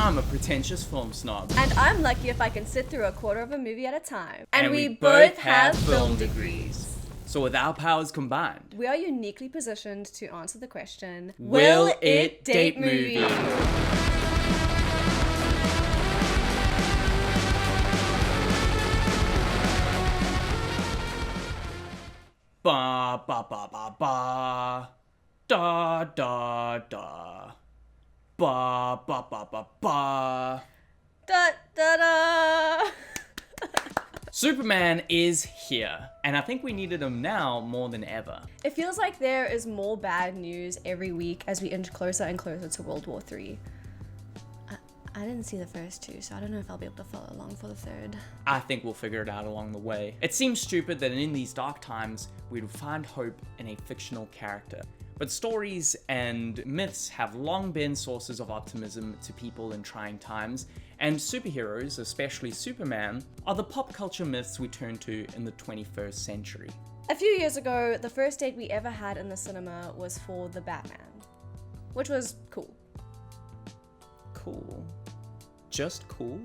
I'm a pretentious film snob. And I'm lucky if I can sit through a quarter of a movie at a time. And we both have film degrees. So with our powers combined, we are uniquely positioned to answer the question, will it date movie? Ba ba ba ba ba, da da da, ba ba ba ba ba, Da da da. Superman is here, and I think we needed him now more than ever. It feels like there is more bad news every week as we inch closer and closer to World War III. I didn't see the first two, so I don't know if I'll be able to follow along for the third. I think we'll figure it out along the way. It seems stupid that in these dark times, we'd find hope in a fictional character. But stories and myths have long been sources of optimism to people in trying times, and superheroes, especially Superman, are the pop culture myths we turn to in the 21st century. A few years ago, the first date we ever had in the cinema was for The Batman, which was cool. Cool. Just cool?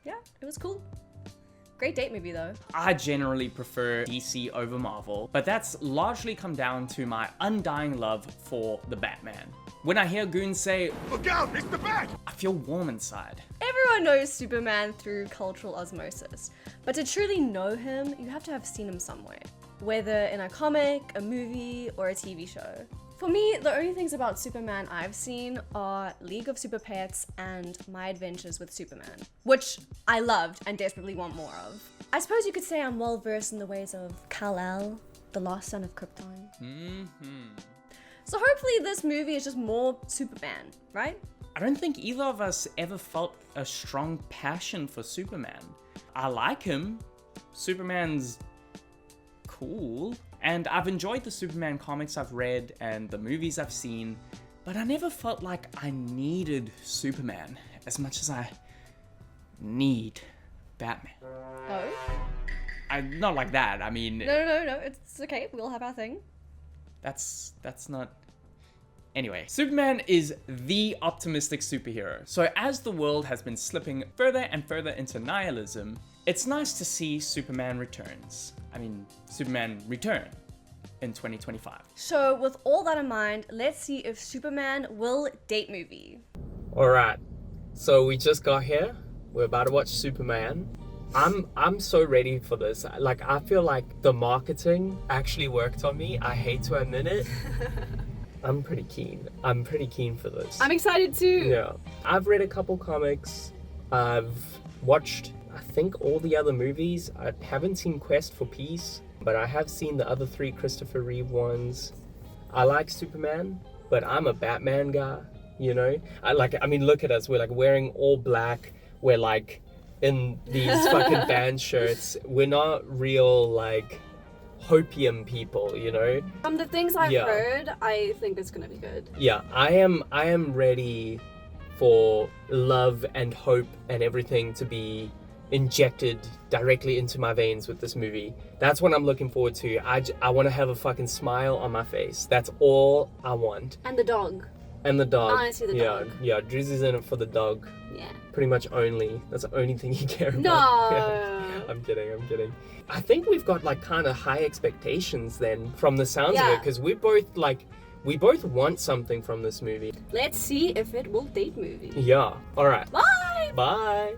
Yeah, it was cool. Great date movie though. I generally prefer DC over Marvel, but that's largely come down to my undying love for the Batman. When I hear goons say, "Look out, it's the Bat!" I feel warm inside. Everyone knows Superman through cultural osmosis, but to truly know him, you have to have seen him somewhere. Whether in a comic, a movie, or a TV show. For me, the only things about Superman I've seen are League of Super Pets and My Adventures with Superman, which I loved and desperately want more of. I suppose you could say I'm well versed in the ways of Kal-El, the lost son of Krypton. So hopefully this movie is just more Superman, right? I don't think either of us ever felt a strong passion for Superman. I like him. Superman's cool. And I've enjoyed the Superman comics I've read and the movies I've seen, but I never felt like I needed Superman as much as I need Batman. Oh? Not like that, I mean... No, it's okay, we'll have our thing. That's not... Anyway, Superman is the optimistic superhero. So as the world has been slipping further and further into nihilism, it's nice to see Superman returns. Superman return in 2025. So with all that in mind, let's see if Superman will date movie. Alright, so we just got here. We're about to watch Superman. I'm so ready for this. I feel like the marketing actually worked on me. I hate to admit it. I'm pretty keen for this. I'm excited too. Yeah. I've read a couple comics. I've watched, I think, all the other movies. I haven't seen Quest for Peace, but I have seen the other 3 Christopher Reeve ones. I like Superman, but I'm a Batman guy, you know? Look at us. We're wearing all black. We're in these fucking band shirts. We're not real hopium people, you know? From the things I've heard, I think it's gonna be good. Yeah, I am ready for love and hope and everything to be injected directly into my veins with this movie. That's what I'm looking forward to. I want to have a fucking smile on my face. That's all I want. And the dog. And the dog. I want to see the dog. Yeah, Drizzy's in it for the dog. Yeah. Pretty much only. That's the only thing you care about. No! Yeah. I'm kidding. I think we've got kind of high expectations then from the sounds of it, because we both want something from this movie. Let's see if it will date movie. Yeah. Alright. Bye! Bye!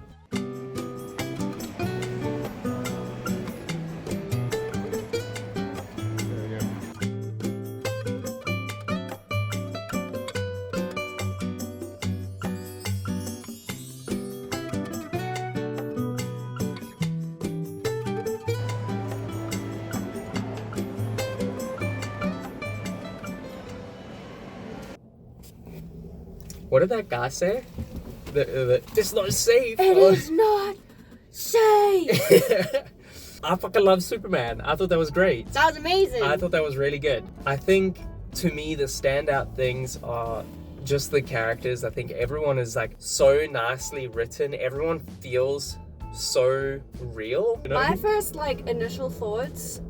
What did that guy say? It's not safe. It is not safe. I fucking love Superman. I thought that was great. That was amazing. I thought that was really good. I think, to me, the standout things are just the characters. I think everyone is so nicely written. Everyone feels so real. You know? My first initial thoughts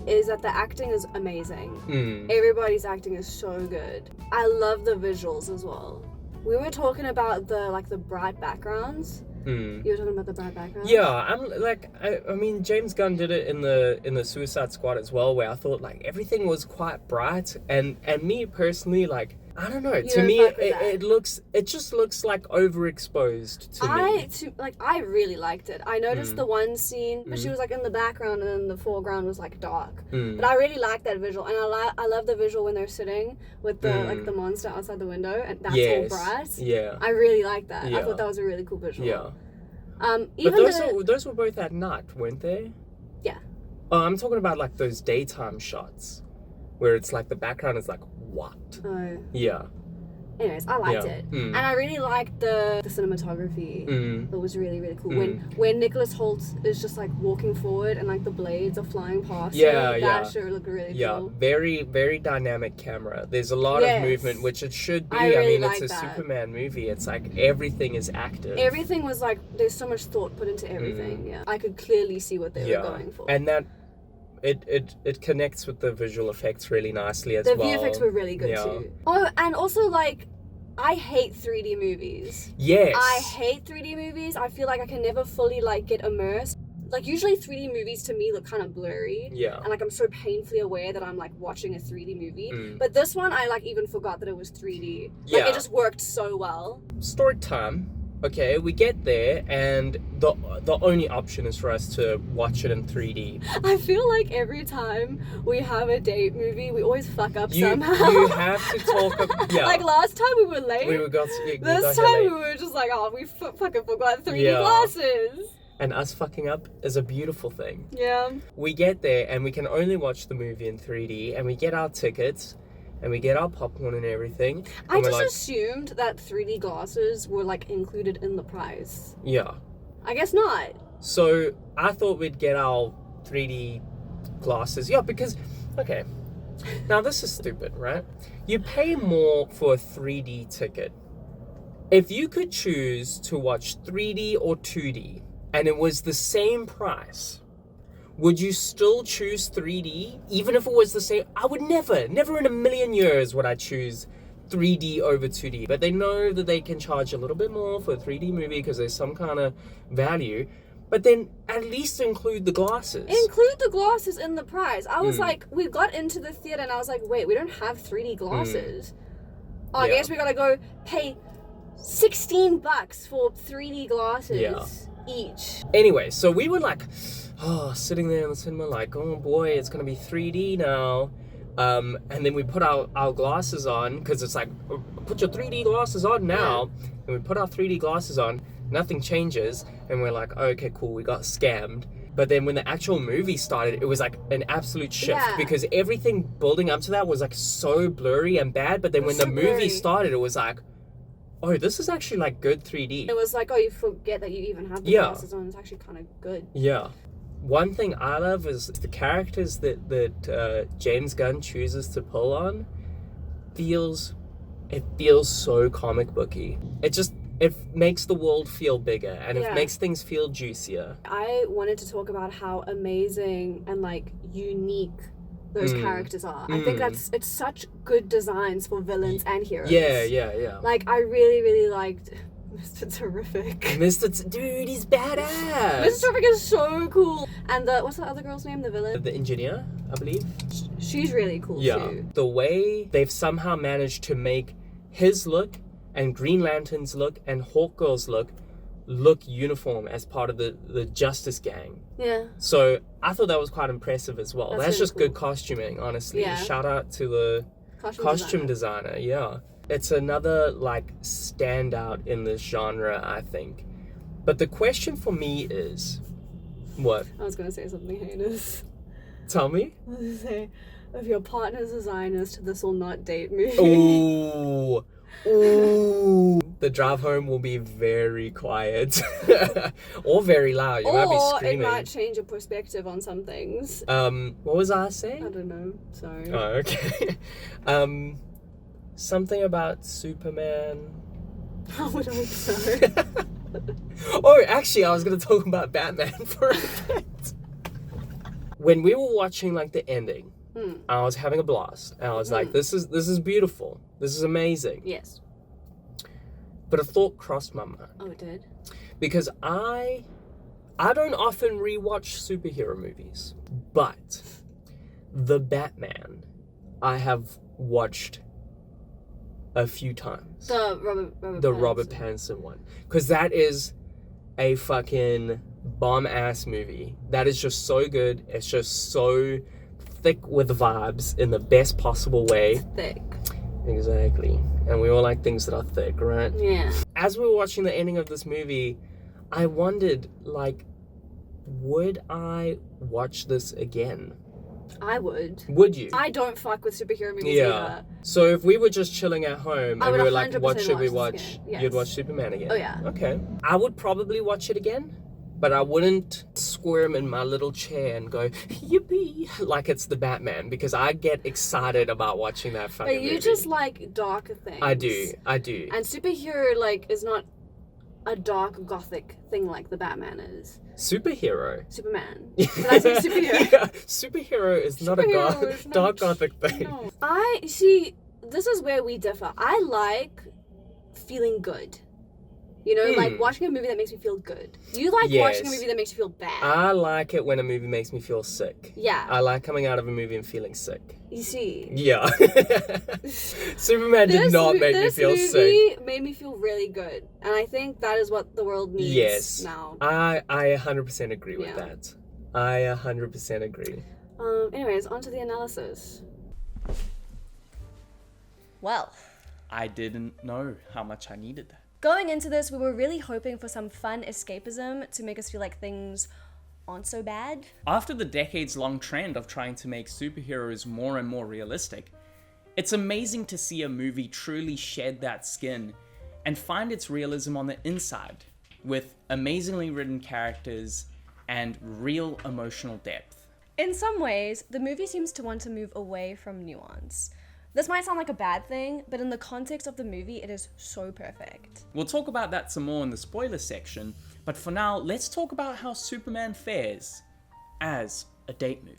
is that the acting is amazing. Everybody's acting is so good. I love the visuals as well. We were talking about the bright backgrounds. You were talking about the bright backgrounds? Yeah, I mean, James Gunn did it in the Suicide Squad as well, where I thought like everything was quite bright, and me personally, like, I don't know. To me, it just looks like overexposed to me. I really liked it. I noticed the one scene, but she was like in the background, and then the foreground was like dark. But I really liked that visual, and I love the visual when they're sitting with the like the monster outside the window, and that's all bright. Yeah. I really liked that. Yeah. I thought that was a really cool visual. Yeah. Even but those were both at night, weren't they? Yeah. Oh, I'm talking about like those daytime shots, where it's like the background is like what? Oh. Yeah. Anyways, I liked it, and I really liked the cinematography. It was really, really cool. When Nicholas Hoult is just like walking forward and like the blades are flying past. That sure looked really cool. Very, very dynamic camera. There's a lot of movement, which it should be. I mean, it's a Superman movie. It's like everything is active. Everything was like, there's so much thought put into everything. Yeah, I could clearly see what they were going for. And that it connects with the visual effects really nicely as well. The VFX were really good too. Oh, and also like, I hate 3D movies. Yes. I hate 3D movies. I feel like I can never fully like get immersed. Like usually 3D movies to me look kind of blurry. Yeah. And like I'm so painfully aware that I'm like watching a 3D movie. But this one I like even forgot that it was 3D. Like it just worked so well. Story time. Okay, we get there, and the only option is for us to watch it in 3D. I feel like every time we have a date movie, we always fuck up somehow. You have to talk. Like last time we were late. This time we were just like, oh, we fucking forgot 3D glasses. And us fucking up is a beautiful thing. Yeah. We get there, and we can only watch the movie in 3D, and we get our tickets. And we get our popcorn and everything. I just assumed that 3D glasses were like included in the price. Yeah. I guess not. So I thought we'd get our 3D glasses. Yeah, because, okay. Now this is stupid, right? You pay more for a 3D ticket. If you could choose to watch 3D or 2D, and it was the same price, would you still choose 3D? Even if it was the same? I would never in a million years would I choose 3D over 2D. But they know that they can charge a little bit more for a 3D movie because there's some kind of value. But then at least include the glasses. Include the glasses in the price. I was like, we got into the theater and I was like, wait, we don't have 3D glasses. Oh, I guess we gotta go pay $16 for 3D glasses each. Anyway, so we were like, sitting there in the cinema like, oh boy, it's gonna be 3D now. And then we put our glasses on, because it's like, put your 3D glasses on now. And we put our 3D glasses on, nothing changes, and we're like, okay, cool, we got scammed. But then when the actual movie started, it was like an absolute shift, because everything building up to that was like so blurry and bad, but then when the movie started, it was like, oh, this is actually like good 3D. It was like, oh, you forget that you even have the glasses on. It's actually kind of good. Yeah. One thing I love is the characters that James Gunn chooses to pull on feels so comic booky. It makes the world feel bigger, and it makes things feel juicier. I wanted to talk about how amazing and like unique those characters are. I think it's such good designs for villains and heroes. Yeah. Like I really, really liked Mr. Terrific. Dude, he's badass. Mr. Terrific is so cool. And what's the other girl's name? The villain? The engineer, I believe. She's really cool too. The way they've somehow managed to make his look and Green Lantern's look and Hawkgirl's look uniform as part of the Justice Gang. Yeah. So I thought that was quite impressive as well. That's really just good costuming, honestly. Yeah. Shout out to the costume designer. Yeah. It's another like standout in this genre, I think. But the question for me is, what? I was gonna say something heinous. Tell me. I was gonna say, if your partner's a Zionist, this will not date me. Ooh. The drive home will be very quiet. Or very loud. You might be screaming. Or it might change your perspective on some things. What was I saying? I don't know. Sorry. Oh, okay. Something about Superman. I would hope so. Oh, actually, I was going to talk about Batman for a bit. When we were watching like the ending, I was having a blast. And I was like, this is beautiful. This is amazing. Yes. But a thought crossed my mind. Oh, it did? Because I don't often rewatch superhero movies, but The Batman I have watched a few times. The Robert Pattinson one. Because that is a fucking bomb-ass movie. That is just so good. It's just so thick with vibes in the best possible way. Thick. Exactly. And we all like things that are thick, right? Yeah. As we were watching the ending of this movie, I wondered, like, would I watch this again? I would. Would you? I don't fuck with superhero movies Yeah. either. So if we were just chilling at home I and would we were like, 100% what should we watch watch? this again. Yes. You'd watch Superman again? Oh, yeah. Okay. I would probably watch it again, but I wouldn't squirm in my little chair and go, yippee, like it's the Batman, because I get excited about watching that fucking But you movie. just like darker things. I do. And superhero, like, is not a dark gothic thing like the Batman is. Superhero. Superman. Did I say superhero? Yeah, superhero is not Superhero a is not- dark gothic thing. No. I see. This is where we differ. I like feeling good. You know, like watching a movie that makes me feel good. You like watching a Yes. movie that makes you feel bad. I like it when a movie makes me feel sick. Yeah. I like coming out of a movie and feeling sick. You see. Yeah. Superman did not make me feel This sick. movie made me feel really good. And I think that is what the world needs Yes. now. I 100% agree with Yeah. that. I 100% agree. Anyways, on to the analysis. Well, I didn't know how much I needed that. Going into this, we were really hoping for some fun escapism to make us feel like things aren't so bad. After the decades-long trend of trying to make superheroes more and more realistic, it's amazing to see a movie truly shed that skin and find its realism on the inside, with amazingly written characters and real emotional depth. In some ways, the movie seems to want to move away from nuance. This might sound like a bad thing, but in the context of the movie, it is so perfect. We'll talk about that some more in the spoiler section, but for now, let's talk about how Superman fares as a date movie.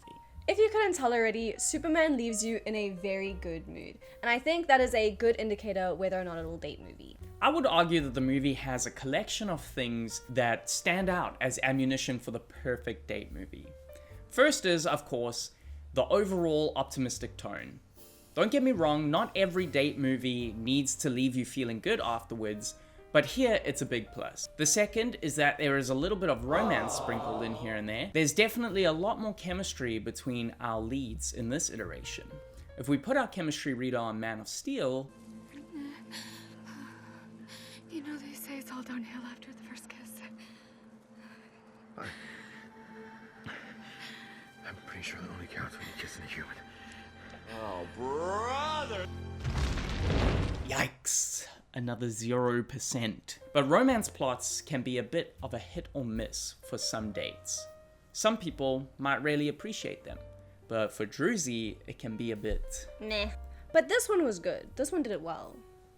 If you couldn't tell already, Superman leaves you in a very good mood, and I think that is a good indicator whether or not it will date movie. I would argue that the movie has a collection of things that stand out as ammunition for the perfect date movie. First is, of course, the overall optimistic tone. Don't get me wrong, not every date movie needs to leave you feeling good afterwards, but here it's a big plus. The second is that there is a little bit of romance sprinkled in here and there. There's definitely a lot more chemistry between our leads in this iteration. If we put our chemistry reader on Man of Steel, You know they say it's all downhill after the first kiss. I'm pretty sure that only counts when you're kissing a human. Oh, brother! yikes, another 0%. But romance plots can be a bit of a hit or miss for some dates. Some people might really appreciate them, but for Druzy, it can be a bit... Nah. But this one was good. This one did it well.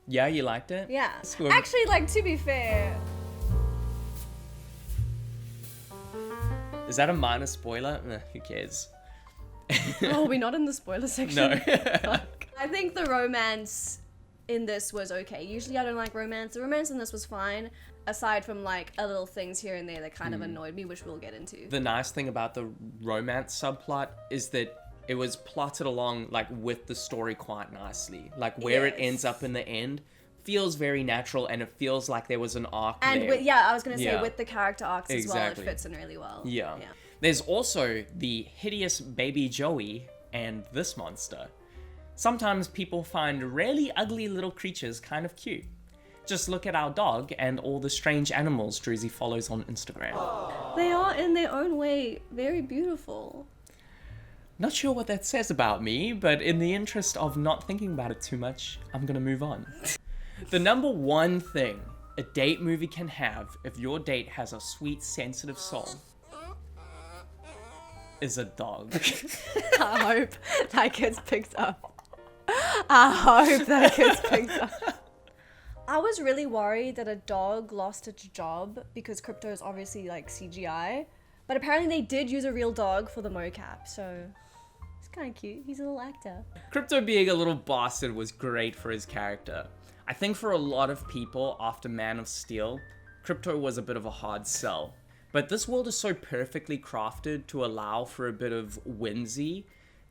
Yeah, you liked it? Yeah. So- Actually, like, to be fair, Is that a minor spoiler? Who cares? oh, we're not in the spoiler section. No. I think the romance in this was okay. Usually I don't like romance. The romance in this was fine, aside from like a little things here and there that kind of annoyed me, which we'll get into. The nice thing about the romance subplot is that it was plotted along like with the story quite nicely. Like where it Yes. ends up in the end feels very natural, and it feels like there was an arc And there. with, yeah, I was gonna say Yeah. with the character arcs as Exactly. well, it fits in really well. Yeah. There's also the hideous baby Joey and this monster. Sometimes people find really ugly little creatures kind of cute. Just look at our dog and all the strange animals Druzy follows on Instagram. They are in their own way very beautiful. Not sure what that says about me, but in the interest of not thinking about it too much, I'm gonna move on. The number one thing a date movie can have if your date has a sweet, sensitive soul is a dog. I hope that gets picked up. I hope that gets picked up. I was really worried that a dog lost its job because Krypto is obviously like CGI, but apparently they did use a real dog for the mocap, so it's kind of cute. He's a little actor. Krypto being a little bastard was great for his character. I think for a lot of people after Man of Steel, Krypto was a bit of a hard sell. But this world is so perfectly crafted to allow for a bit of whimsy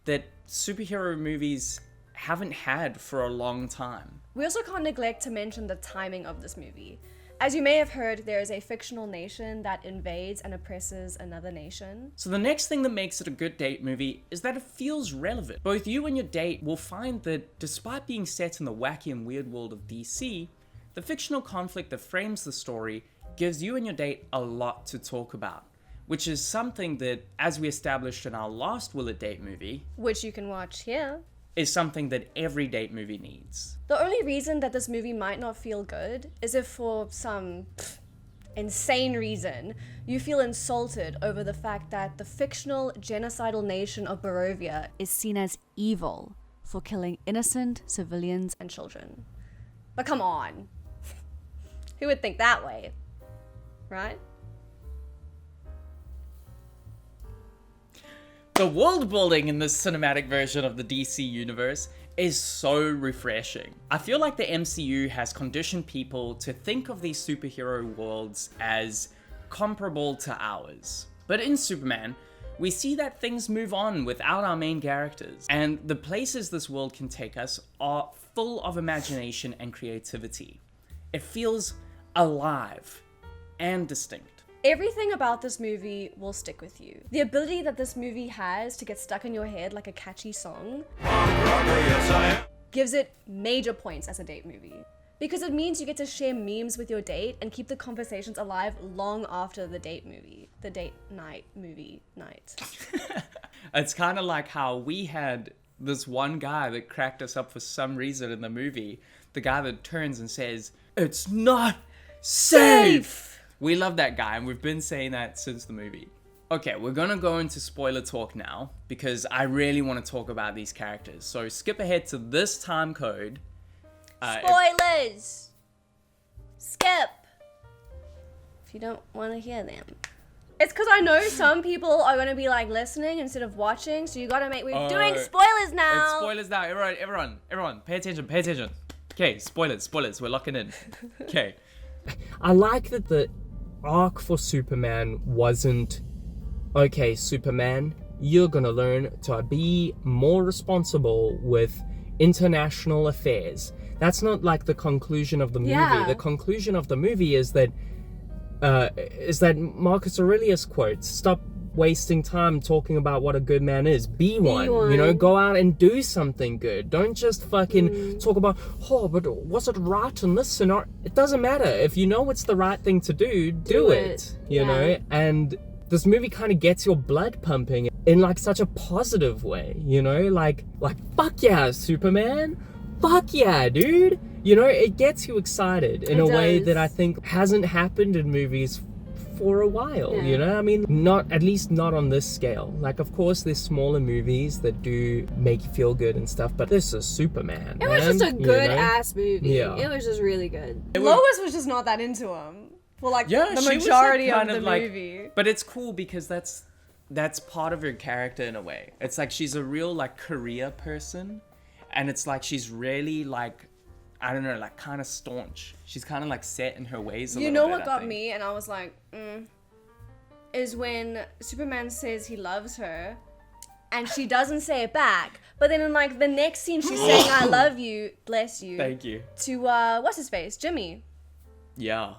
that superhero movies haven't had for a long time. We also can't neglect to mention the timing of this movie. As you may have heard, there is a fictional nation that invades and oppresses another nation. So the next thing that makes it a good date movie is that it feels relevant. Both you and your date will find that despite being set in the wacky and weird world of DC, the fictional conflict that frames the story gives you and your date a lot to talk about, which is something that, as we established in our last Will It Date movie, Which you can watch here. is something that every date movie needs. The only reason that this movie might not feel good is if for some insane reason you feel insulted over the fact that the fictional genocidal nation of Barovia is seen as evil for killing innocent civilians and children. But come on. Who would think that way? Right? The world building in this cinematic version of the DC universe is so refreshing. I feel like the MCU has conditioned people to think of these superhero worlds as comparable to ours. But in Superman, we see that things move on without our main characters, and the places this world can take us are full of imagination and creativity. It feels alive and distinct. Everything about this movie will stick with you. The ability that this movie has to get stuck in your head like a catchy song gives it major points as a date movie. Because it means you get to share memes with your date and keep the conversations alive long after the date movie. The date night movie night. It's kind of like how we had this one guy that cracked us up for some reason in the movie. The guy that turns and says, "It's not safe!" We love that guy, and we've been saying that since the movie. Okay, we're gonna go into spoiler talk now, because I really want to talk about these characters. So skip ahead to this time code. Spoilers! Skip! If you don't want to hear them. It's because I know some people are going to be like listening instead of watching, so you gotta make, we're doing spoilers now! It's spoilers now, everyone, pay attention. Okay, spoilers, we're locking in. Okay. I like that the arc for Superman wasn't, okay, Superman, you're gonna learn to be more responsible with international affairs. That's not like the conclusion of the movie. Yeah. The conclusion of the movie is that Marcus Aurelius quote, "Stop wasting time talking about what a good man is. Be one. You know, go out and do something good. Don't just fucking talk about, oh, but was it right in this scenario?" It doesn't matter. If you know it's the right thing to do, do it. You know? And this movie kind of gets your blood pumping in like such a positive way, you know? Like fuck yeah, Superman. Fuck yeah, dude. You know, it gets you excited in a way that I think hasn't happened in movies for a while, you know? I mean, at least not on this scale. Like, of course, there's smaller movies that do make you feel good and stuff, but this is Superman. It was just a good ass movie. Yeah. It was just really good. Lois was just not that into him for like the majority of the movie. But it's cool because that's part of her character in a way. It's like she's a real like career person, and it's like she's really like, I don't know, like kind of staunch. She's kind of like set in her ways a little bit. You know what got me? And I was like, is when Superman says he loves her and she doesn't say it back. But then in like the next scene, she's saying, "I love you, bless you." Thank you. To, what's his face? Jimmy. Yeah.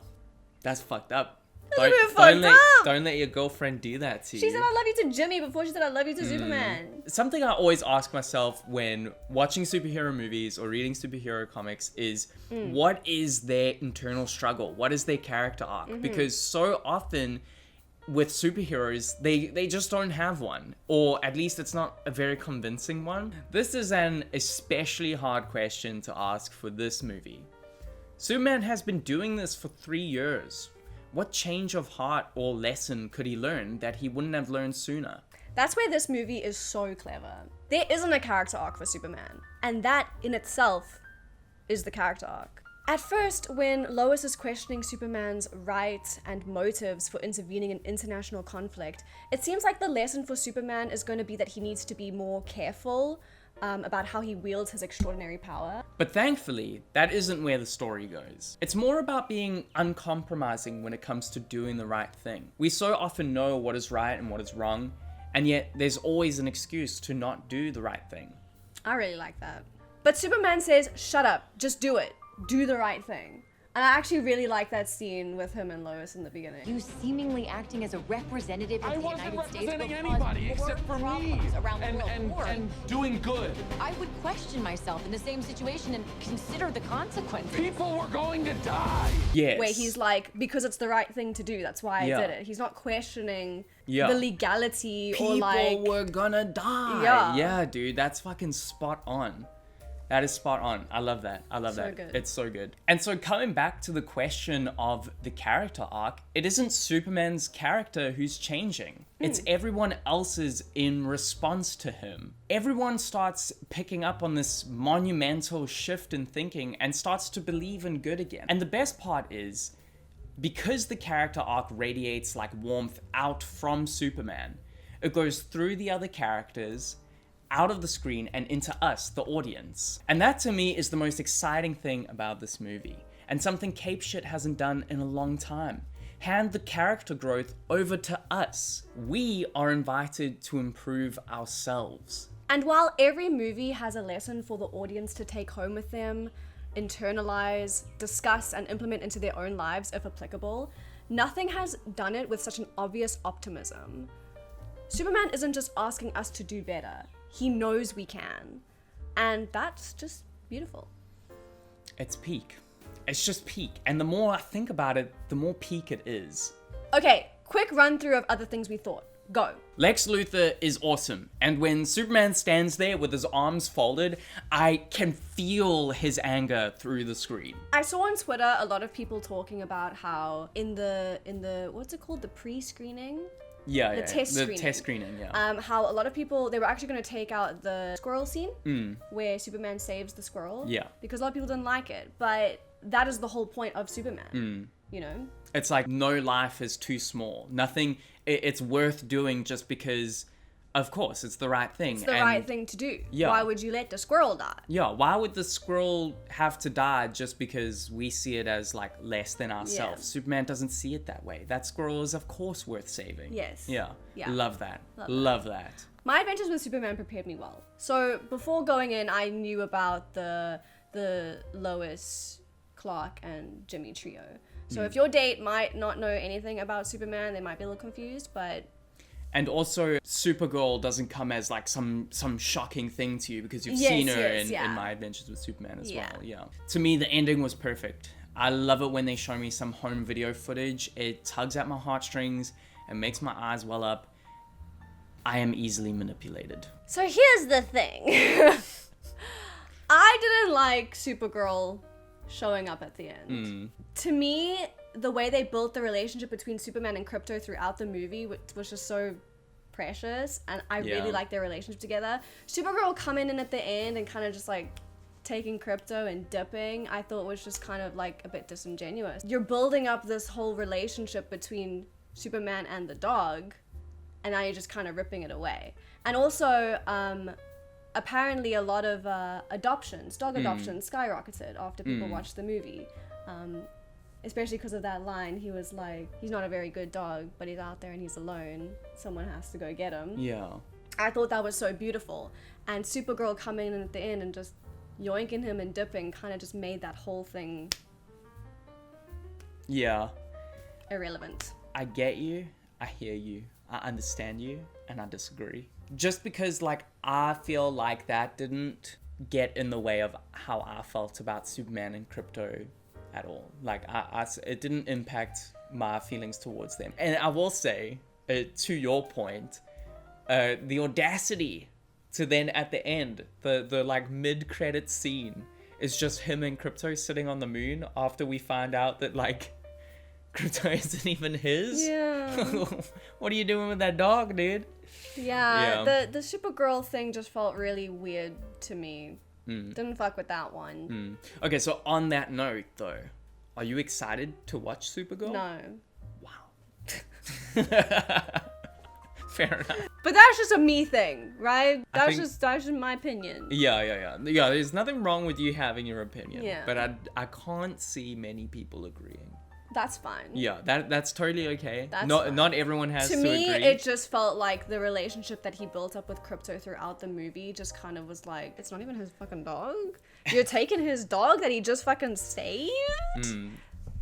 That's fucked up. Don't let your girlfriend do that to you. She said, "I love you" to Jimmy before she said, "I love you" to Superman. Something I always ask myself when watching superhero movies or reading superhero comics is, what is their internal struggle? What is their character arc? Because so often with superheroes, they just don't have one. Or at least it's not a very convincing one. This is an especially hard question to ask for this movie. Superman has been doing this for 3 years. What change of heart or lesson could he learn that he wouldn't have learned sooner? That's where this movie is so clever. There isn't a character arc for Superman, and that in itself is the character arc. At first, when Lois is questioning Superman's right and motives for intervening in international conflict, it seems like the lesson for Superman is going to be that he needs to be more careful about how he wields his extraordinary power. But thankfully, that isn't where the story goes. It's more about being uncompromising when it comes to doing the right thing. We so often know what is right and what is wrong, and yet there's always an excuse to not do the right thing. I really like that. But Superman says, shut up, just do it. Do the right thing. And I actually really like that scene with him and Lois in the beginning. You seemingly acting as a representative of the United States representing will anybody cause except for me problems around the world. and doing good. I would question myself in the same situation and consider the consequences. People were going to die. Yes. Where he's like, because it's the right thing to do, that's why I Yeah. did it. He's not questioning Yeah. the legality People or like... were gonna die. Yeah. Yeah, dude, that's fucking spot on. That is spot on. I love that. I love So that. good. It's so good. And so coming back to the question of the character arc, it isn't Superman's character who's changing. It's everyone else's in response to him. Everyone starts picking up on this monumental shift in thinking and starts to believe in good again. And the best part is, because the character arc radiates like warmth out from Superman, it goes through the other characters, out of the screen and into us, the audience. And that to me is the most exciting thing about this movie, and something Cape Shit hasn't done in a long time. Hand the character growth over to us. We are invited to improve ourselves. And while every movie has a lesson for the audience to take home with them, internalize, discuss, and implement into their own lives if applicable, nothing has done it with such an obvious optimism. Superman isn't just asking us to do better. He knows we can. And that's just beautiful. It's peak. It's just peak. And the more I think about it, the more peak it is. Okay, quick run through of other things we thought. Go. Lex Luthor is awesome. And when Superman stands there with his arms folded, I can feel his anger through the screen. I saw on Twitter a lot of people talking about how in the what's it called? The pre-screening? Yeah, The test screening. test screening, yeah. How a lot of people, they were actually going to take out the squirrel scene where Superman saves the squirrel. Yeah. Because a lot of people didn't like it. But that is the whole point of Superman. You know? It's like no life is too small. Nothing, it's worth doing just because, of course, it's the right thing. It's the right thing to do. Yeah. Why would you let the squirrel die? Yeah, why would the squirrel have to die just because we see it as like less than ourselves? Yeah. Superman doesn't see it that way. That squirrel is of course worth saving. Yes. Yeah. Yeah. Love that. Love Love that. My adventures with Superman prepared me well. So before going in, I knew about the Lois, Clark, and Jimmy trio. So if your date might not know anything about Superman, they might be a little confused, but... And also, Supergirl doesn't come as like some shocking thing to you because you've Yes, seen her yes, in yeah. My Adventures with Superman as Yeah. well. Yeah. To me, the ending was perfect. I love it when they show me some home video footage. It tugs at my heartstrings and makes my eyes well up. I am easily manipulated. So here's the thing. I didn't like Supergirl showing up at the end. To me, the way they built the relationship between Superman and Krypto throughout the movie was just so precious, and I Yeah. really like their relationship together. Supergirl coming in at the end and kind of just like taking Krypto and dipping, I thought was just kind of like a bit disingenuous. You're building up this whole relationship between Superman and the dog, and now you're just kind of ripping it away. And also, apparently a lot of dog adoptions skyrocketed after people watched the movie. Especially because of that line, he was like, he's not a very good dog, but he's out there and he's alone. Someone has to go get him. Yeah. I thought that was so beautiful. And Supergirl coming in at the end and just yoinking him and dipping kind of just made that whole thing Yeah. irrelevant. I get you. I hear you. I understand you. And I disagree. Just because, like, I feel like that didn't get in the way of how I felt about Superman and Krypto at all. Like, it didn't impact my feelings towards them. And I will say, to your point, the audacity to then at the end, the like mid-credit scene is just him and Krypto sitting on the moon after we find out that, like, Krypto isn't even his. Yeah. What are you doing with that dog, dude? Yeah, Yeah. the Supergirl thing just felt really weird to me. Didn't fuck with that one. Okay, so on that note, though, are you excited to watch Supergirl? No. Wow. Fair enough. But that's just a me thing, right? think- That's just my opinion. Yeah. There's nothing wrong with you having your opinion. Yeah. But I can't see many people agreeing. That's fine. Yeah, that's totally okay. That's not fine. not everyone has to me, agree. it just felt like the relationship that he built up with Krypto throughout the movie just kind of was like, it's not even his fucking dog. You're taking his dog that he just fucking saved?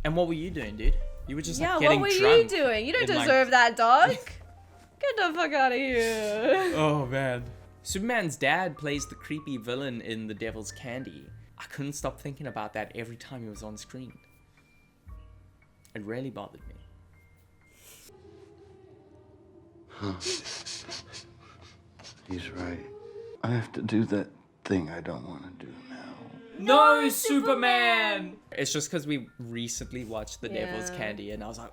And what were you doing, dude? You were just Yeah, like getting what were drunk. you doing? You don't in, like- deserve that dog. Get the fuck out of here. Oh man. Superman's dad plays the creepy villain in The Devil's Candy. I couldn't stop thinking about that every time he was on screen. It really bothered me. He's right. I have to do that thing I don't want to do now. No, Superman! It's just because we recently watched The Devil's Yeah. Candy and I was like,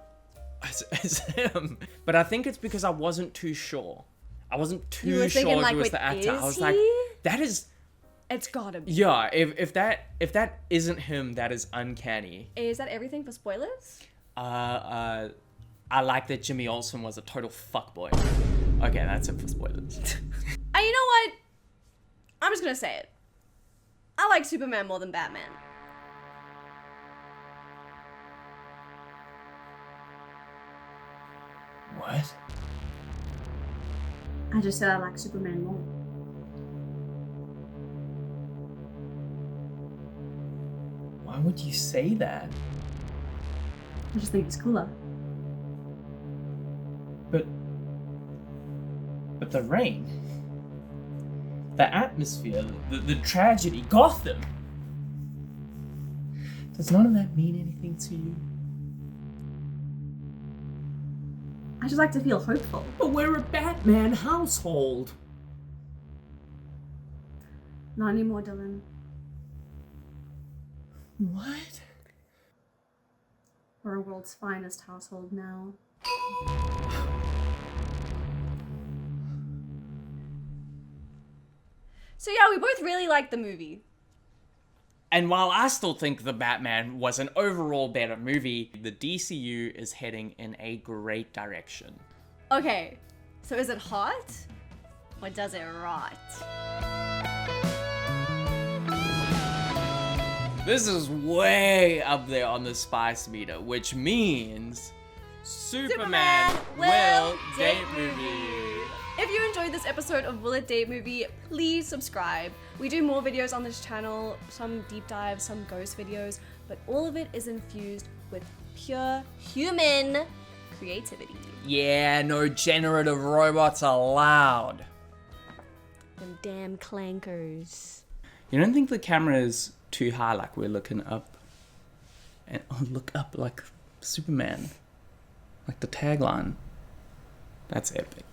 it's him. But I think it's because I wasn't too sure. I wasn't You too were sure thinking, like, he was wait, the actor. I is was like, he? that is... It's gotta be. Yeah, if that isn't him, that is uncanny. Is that everything for spoilers? I like that Jimmy Olsen was a total fuckboy. Okay, that's it for spoilers. And you know what? I'm just gonna say it. I like Superman more than Batman. What? I just said I like Superman more. Why would you say that? I just think it's cooler. But the rain, the atmosphere, the tragedy, Gotham. Does none of that mean anything to you? I just like to feel hopeful. But we're a Batman household. Not anymore, Dylan. What? We're a world's finest household now. So yeah, we both really liked the movie. And while I still think The Batman was an overall better movie, the DCU is heading in a great direction. Okay, so is it hot? Or does it rot? This is way up there on the spice meter, which means Superman will date movie. If you enjoyed this episode of Will It Date Movie, please subscribe. We do more videos on this channel, some deep dives, some ghost videos, but all of it is infused with pure human creativity. Yeah, no generative robots allowed. Them damn clankers. You don't think the camera is too high, like we're looking up? And look up like Superman. Like the tagline. That's epic.